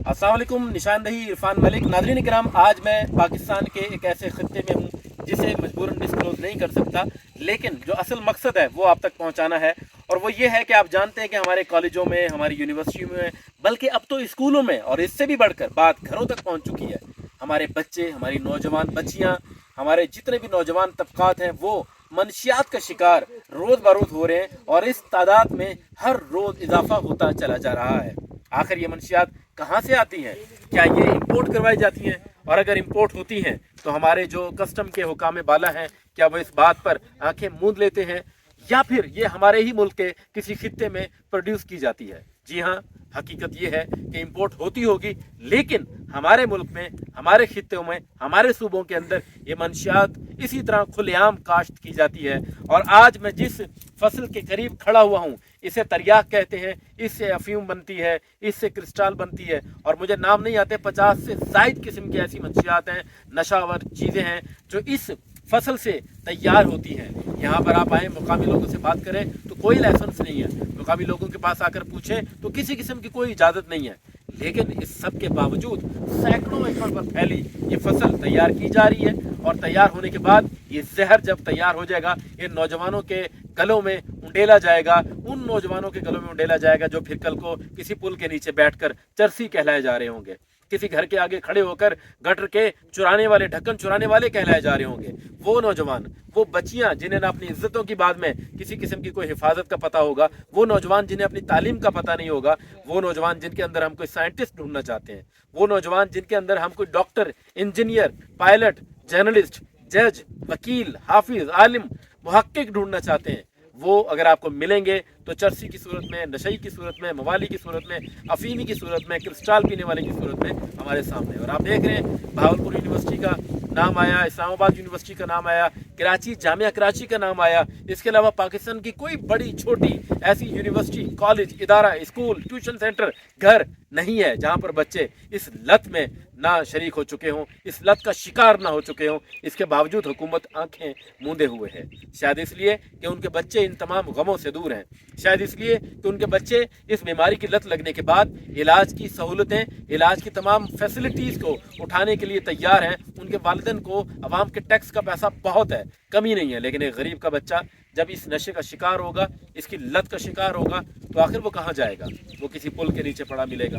अस्सलाम वालेकुम। निशानदही इरफान मलिक। नाज़रीन किराम, आज मैं पाकिस्तान के एक ऐसे खत्ते में हूँ जिसे मजबूरन डिस्क्लोज नहीं कर सकता, लेकिन जो असल मकसद है वो आप तक पहुँचाना है। और वो ये है कि आप जानते हैं कि हमारे कॉलेजों में, हमारी यूनिवर्सिटी में, बल्कि अब तो स्कूलों में और इससे भी बढ़कर बात घरों तक पहुँच चुकी है। हमारे बच्चे, हमारी नौजवान बच्चियाँ, हमारे जितने भी नौजवान तबकात हैं वो मनशियात का शिकार रोज़ बरोज़ हो रहे हैं, और इस तादाद में हर रोज़ इजाफा होता चला जा रहा है। आखिर ये मनशियात कहाँ से आती हैं? क्या ये इंपोर्ट करवाई जाती हैं? और अगर इंपोर्ट होती हैं तो हमारे जो कस्टम के हुकाम बाला हैं, क्या वो इस बात पर आंखें मूंद लेते हैं, या फिर ये हमारे ही मुल्क के किसी खित्ते में प्रोड्यूस की जाती है? जी हाँ, हकीकत ये है कि इंपोर्ट होती होगी, लेकिन हमारे मुल्क में, हमारे खित्तों में, हमारे सूबों के अंदर ये मंशियात इसी तरह खुलेआम काश्त की जाती है। और आज मैं जिस फसल के करीब खड़ा हुआ हूँ, इसे तरियाक कहते हैं, इससे अफीम बनती है, इससे क्रिस्टल बनती है, और मुझे नाम नहीं आते, 50 से ज़ायद किस्म की ऐसी मंशियात हैं, नशावर चीज़ें हैं जो इस फसल से तैयार होती हैं। यहाँ पर आप आए, मुकामी लोगों से बात करें तो कोई लाइसेंस नहीं है, मुकामी लोगों के पास आकर पूछें तो किसी किस्म की कोई इजाज़त नहीं है। लेकिन इस सब के बावजूद सैकड़ों एकड़ पर फैली ये फसल तैयार की जा रही है, और तैयार होने के बाद ये जहर जब तैयार हो जाएगा, इन नौजवानों के गलों में उंडेला जाएगा, उन नौजवानों के गलों में उंडेला जाएगा जो फिर कल को किसी पुल के नीचे बैठकर चरसी कहलाए जा रहे होंगे, किसी घर के आगे खड़े होकर गटर के चुराने वाले, ढक्कन चुराने वाले कहलाए जा रहे होंगे। वो नौजवान, वो बच्चियां जिन्हें ना अपनी इज्जतों की बाद में किसी किस्म की कोई हिफाजत का पता होगा, वो नौजवान जिन्हें अपनी तालीम का पता नहीं होगा, वो नौजवान जिनके अंदर हम कोई साइंटिस्ट ढूंढना चाहते हैं, वो नौजवान जिनके अंदर हम कोई डॉक्टर, इंजीनियर, पायलट, जर्नलिस्ट, जज, वकील, हाफिज, आलिम, मुहक्किक ढूंढना चाहते हैं, वो अगर आपको मिलेंगे तो चरसी की सूरत में, नशई की सूरत में, मवाली की सूरत में, अफीमी की सूरत में, क्रिस्टल पीने वाले की सूरत में हमारे सामने। और आप देख रहे हैं, भावलपुर यूनिवर्सिटी का नाम आया, इस्लामाबाद यूनिवर्सिटी का नाम आया, कराची, जामिया कराची का नाम आया। इसके अलावा पाकिस्तान की कोई बड़ी छोटी ऐसी यूनिवर्सिटी, कॉलेज, इदारा, स्कूल, ट्यूशन सेंटर, घर नहीं है जहाँ पर बच्चे इस लत में ना शरीक हो चुके हों, इस लत का शिकार ना हो चुके हों। इसके बावजूद हुकूमत आंखें मूंदे हुए है, शायद इसलिए कि उनके बच्चे इन तमाम गमों से दूर हैं, शायद इसलिए कि उनके बच्चे इस बीमारी की लत लगने के बाद इलाज की सहूलतें, इलाज की तमाम फैसिलिटीज़ को उठाने के लिए तैयार हैं। उनके वालिदैन को अवाम के टैक्स का पैसा बहुत है, कमी नहीं है, लेकिन एक गरीब का बच्चा जब इस नशे का शिकार होगा, इसकी लत का शिकार होगा, तो आखिर वो कहाँ जाएगा? वो किसी पुल के नीचे पड़ा मिलेगा,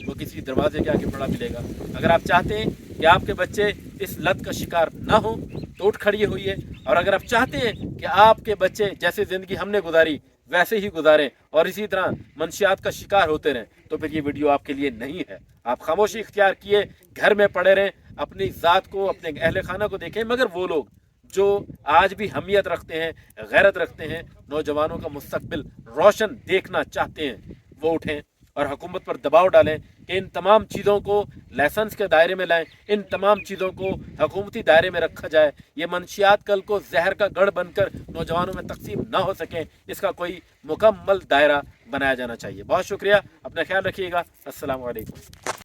वो किसी दरवाजे के आगे पड़ा मिलेगा। अगर आप चाहते हैं कि आपके बच्चे इस लत का शिकार ना हो तो उठ खड़िए होइए, और अगर आप चाहते हैं कि आपके बच्चे जैसे ज़िंदगी हमने गुजारी वैसे ही गुजारें और इसी तरह मंशियात का शिकार होते रहें, तो फिर ये वीडियो आपके लिए नहीं है। आप खामोशी इख्तियार किए, घर में पड़े रहें, अपनी ज़ात को, अपने अहल खाना को देखें, मगर वो लोग जो आज भी हमियत रखते हैं, गैरत रखते हैं, नौजवानों का मुस्तकबिल रोशन देखना चाहते हैं, वो उठें और हुकूमत पर दबाव डालें कि इन तमाम चीज़ों को लाइसेंस के दायरे में लाएं, इन तमाम चीज़ों को हुकूमती दायरे में रखा जाए। ये मंशियात कल को जहर का गढ़ बनकर नौजवानों में तकसीम ना हो सकें, इसका कोई मुकम्मल दायरा बनाया जाना चाहिए। बहुत शुक्रिया, अपना ख्याल रखिएगा। अस्सलाम वालेकुम।